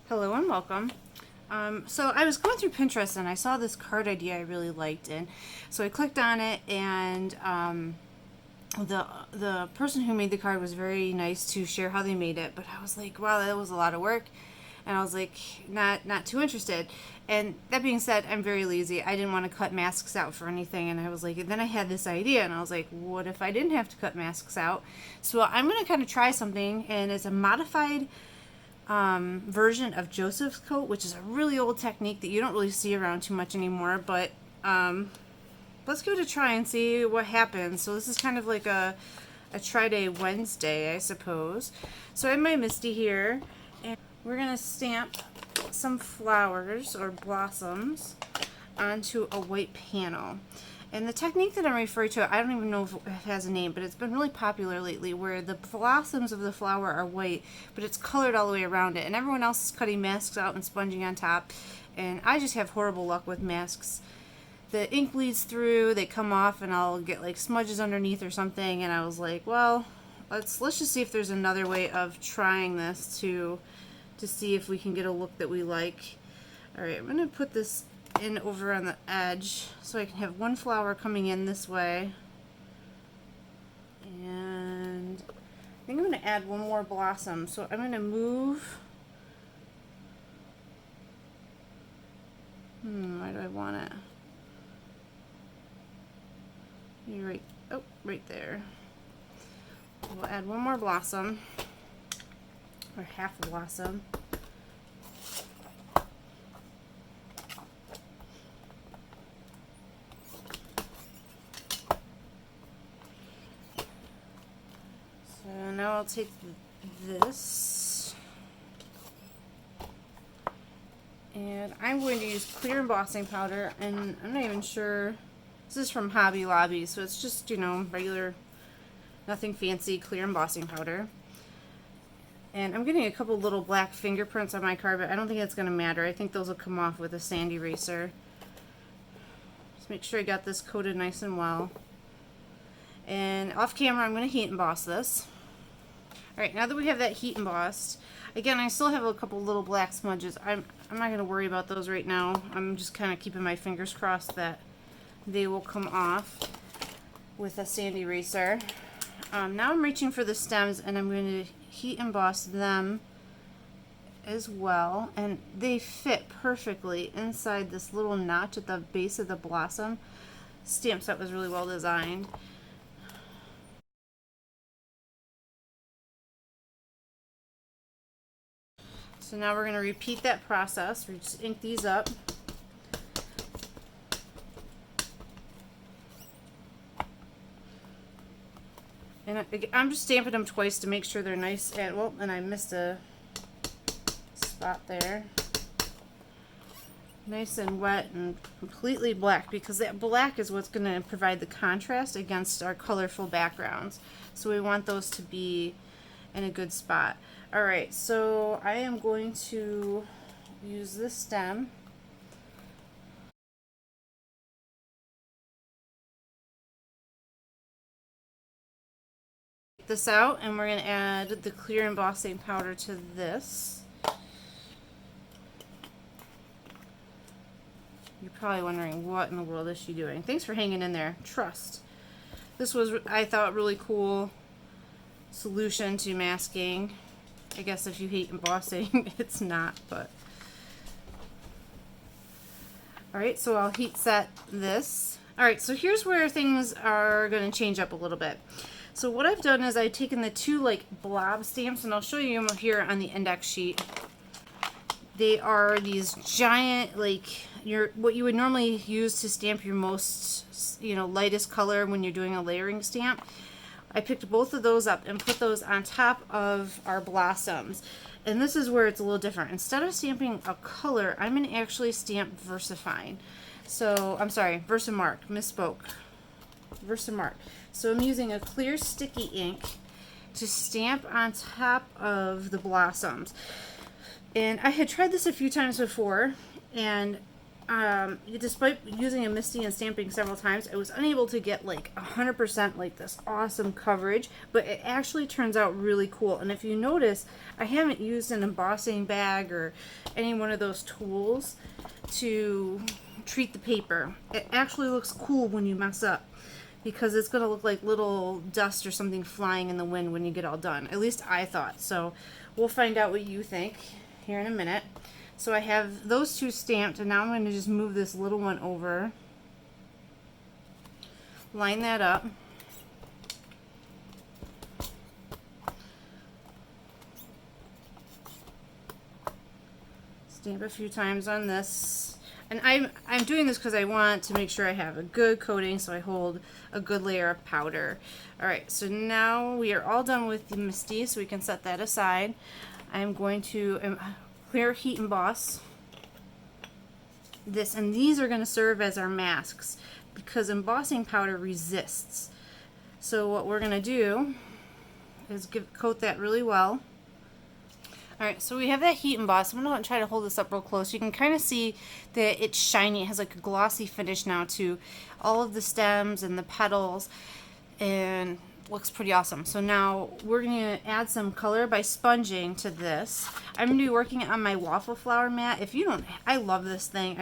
Hello and welcome. So I was going through Pinterest and I saw this card idea I really liked, and so I clicked on it, and the person who made the card was very nice to share how they made it. But I was like, wow, that was a lot of work, and I was like, not too interested. And that being said, I'm very lazy. I didn't want to cut masks out for anything, and I was like, and then I had this idea, and I was like, what if I didn't have to cut masks out? So I'm gonna kind of try something, and it's a modified version of Joseph's coat, which is a really old technique that you don't really see around too much anymore. But let's give it a try and see what happens. So this is kind of like a try day Wednesday, I suppose. So I have my Misty here, and we're gonna stamp some flowers or blossoms onto a white panel. And the technique that I'm referring to, I don't even know if it has a name, but it's been really popular lately, where the blossoms of the flower are white, but it's colored all the way around it. And everyone else is cutting masks out and sponging on top. And I just have horrible luck with masks. The ink bleeds through, they come off, and I'll get like smudges underneath or something. And I was like, well, let's just see if there's another way of trying this to see if we can get a look that we like. All right, I'm going to put this in over on the edge so I can have one flower coming in this way, and I think I'm going to add one more blossom. So I'm going to move, where do I want it? Maybe right there. We'll add one more blossom, or half a blossom. So now I'll take this, and I'm going to use clear embossing powder, and I'm not even sure, this is from Hobby Lobby, so it's just, you know, regular, nothing fancy, clear embossing powder. And I'm getting a couple little black fingerprints on my card, but I don't think it's going to matter. I think those will come off with a sand eraser. Just make sure I got this coated nice and well. And off camera, I'm going to heat emboss this. Alright, now that we have that heat embossed, again, I still have a couple little black smudges. I'm not going to worry about those right now. I'm just kind of keeping my fingers crossed that they will come off with a sand eraser. Now I'm reaching for the stems, and I'm going to heat emboss them as well. And they fit perfectly inside this little notch at the base of the blossom. Stamp set was really well designed. So now we're going to repeat that process. We just ink these up. And I'm just stamping them twice to make sure they're nice. And, well, and I missed a spot there. Nice and wet and completely black, because that black is what's going to provide the contrast against our colorful backgrounds. So we want those to be in a good spot. Alright, so I am going to use this stem. Take this out, and we're going to add the clear embossing powder to this. You're probably wondering, what in the world is she doing? Thanks for hanging in there. Trust. This was, I thought, really cool solution to masking. I guess if you hate embossing, it's not, but. Alright, so I'll heat set this. Alright, so here's where things are going to change up a little bit. So what I've done is I've taken the two like blob stamps, and I'll show you them here on the index sheet. They are these giant, like, what you would normally use to stamp your most, you know, lightest color when you're doing a layering stamp. I picked both of those up and put those on top of our blossoms. And this is where it's a little different. Instead of stamping a color, I'm going to actually stamp VersaFine. So, I'm sorry, Versamark, misspoke. Versamark. So I'm using a clear sticky ink to stamp on top of the blossoms. And I had tried this a few times before, and despite using a Misty and stamping several times, I was unable to get like 100% like this awesome coverage, but it actually turns out really cool. And if you notice, I haven't used an embossing bag or any one of those tools to treat the paper. It actually looks cool when you mess up, because it's going to look like little dust or something flying in the wind when you get all done. At least I thought. So we'll find out what you think here in a minute. So I have those two stamped, and now I'm going to just move this little one over. Line that up. Stamp a few times on this. And I'm doing this because I want to make sure I have a good coating, so I hold a good layer of powder. Alright, so now we are all done with the Misty, so we can set that aside. I'm going to clear heat emboss this, and these are going to serve as our masks because embossing powder resists. So what we're going to do is coat that really well. Alright, so we have that heat emboss. I'm going to try to hold this up real close. You can kind of see that it's shiny. It has like a glossy finish now to all of the stems and the petals, and looks pretty awesome. So now we're going to add some color by sponging to this. I'm going to be working on my waffle flower mat. If you don't, I love this thing.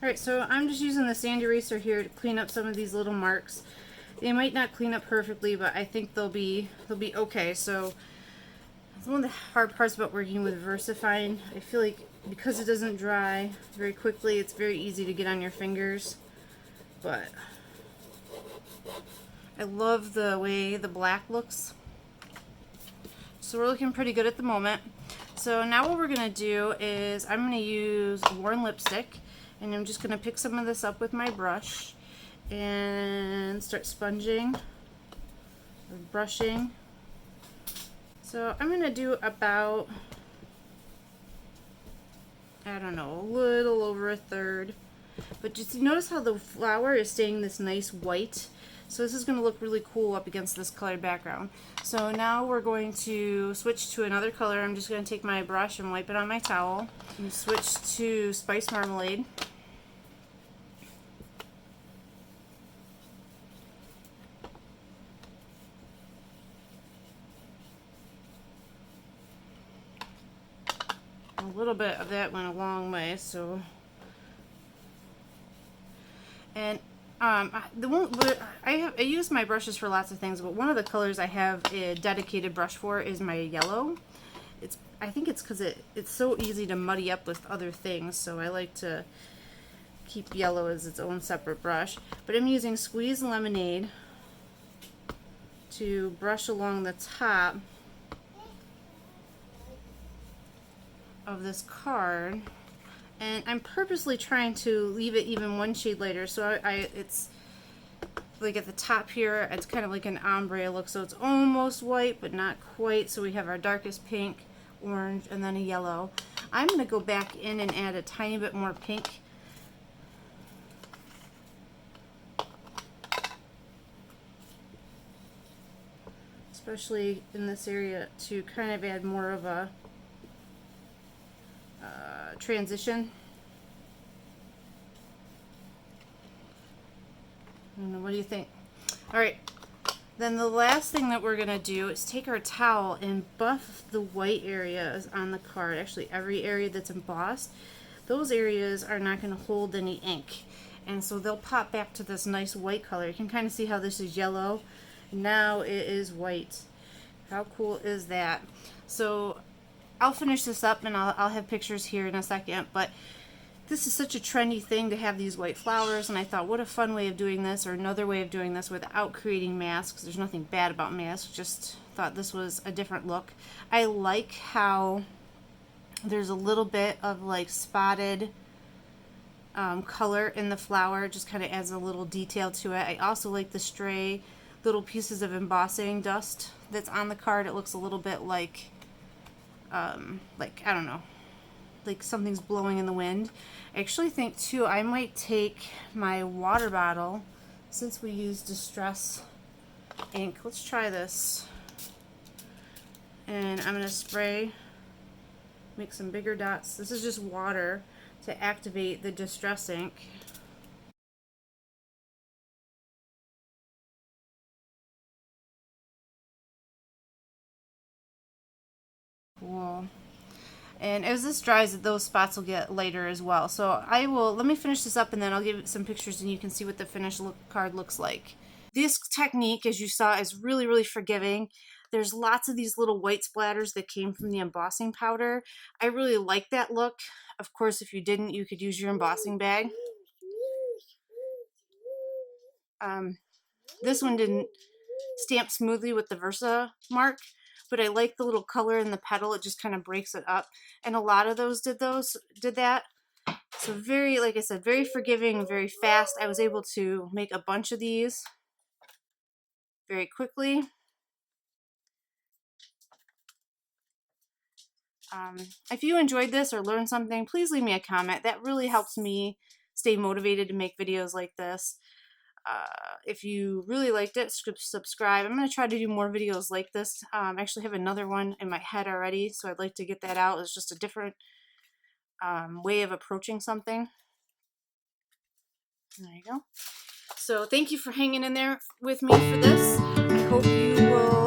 Alright, so I'm just using the sand eraser here to clean up some of these little marks. They might not clean up perfectly, but I think they'll be okay. So one of the hard parts about working with VersaFine, I feel like because it doesn't dry very quickly, it's very easy to get on your fingers. But I love the way the black looks. So we're looking pretty good at the moment. So now what we're going to do is I'm going to use worn lipstick, and I'm just going to pick some of this up with my brush and start sponging or brushing. So I'm going to do about, I don't know, a little over a third. But just notice how the flower is staying this nice white. So this is going to look really cool up against this colored background. So now we're going to switch to another color. I'm just going to take my brush and wipe it on my towel. And switch to Spice Marmalade. A little bit of that went a long way, so. And I use my brushes for lots of things, but one of the colors I have a dedicated brush for is my yellow. I think it's because it's so easy to muddy up with other things, so I like to keep yellow as its own separate brush. But I'm using Squeeze Lemonade to brush along the top of this card. And I'm purposely trying to leave it even one shade lighter, so it's like at the top here, it's kind of like an ombre look, so it's almost white, but not quite. So we have our darkest pink, orange, and then a yellow. I'm going to go back in and add a tiny bit more pink. Especially in this area to kind of add more of a transition. What do you think? Alright, then the last thing that we're going to do is take our towel and buff the white areas on the card. Actually, every area that's embossed, those areas are not going to hold any ink. And so they'll pop back to this nice white color. You can kind of see how this is yellow. Now it is white. How cool is that? So I'll finish this up, and I'll have pictures here in a second, but this is such a trendy thing to have these white flowers, and I thought what a fun way of doing this, or another way of doing this without creating masks. There's nothing bad about masks, just thought this was a different look. I like how there's a little bit of like spotted color in the flower, just kind of adds a little detail to it. I also like the stray little pieces of embossing dust that's on the card. It looks a little bit like I don't know, like something's blowing in the wind. I actually think too I might take my water bottle, since we use Distress ink. Let's try this, and I'm gonna spray, make some bigger dots. This is just water, to activate the distress ink. Cool. And as this dries, those spots will get lighter as well. So let me finish this up and then I'll give it some pictures and you can see what the finished card looks like. This technique, as you saw, is really, really forgiving. There's lots of these little white splatters that came from the embossing powder. I really like that look. Of course, if you didn't, you could use your embossing bag. This one didn't stamp smoothly with the Versa mark, but I like the little color in the petal. It just kind of breaks it up. And a lot of those did that. So very, like I said, very forgiving, very fast. I was able to make a bunch of these very quickly. If you enjoyed this or learned something, please leave me a comment. That really helps me stay motivated to make videos like this. If you really liked it, subscribe. I'm going to try to do more videos like this. I actually have another one in my head already, so I'd like to get that out. It's just a different way of approaching something. There you go. So thank you for hanging in there with me for this. I hope you will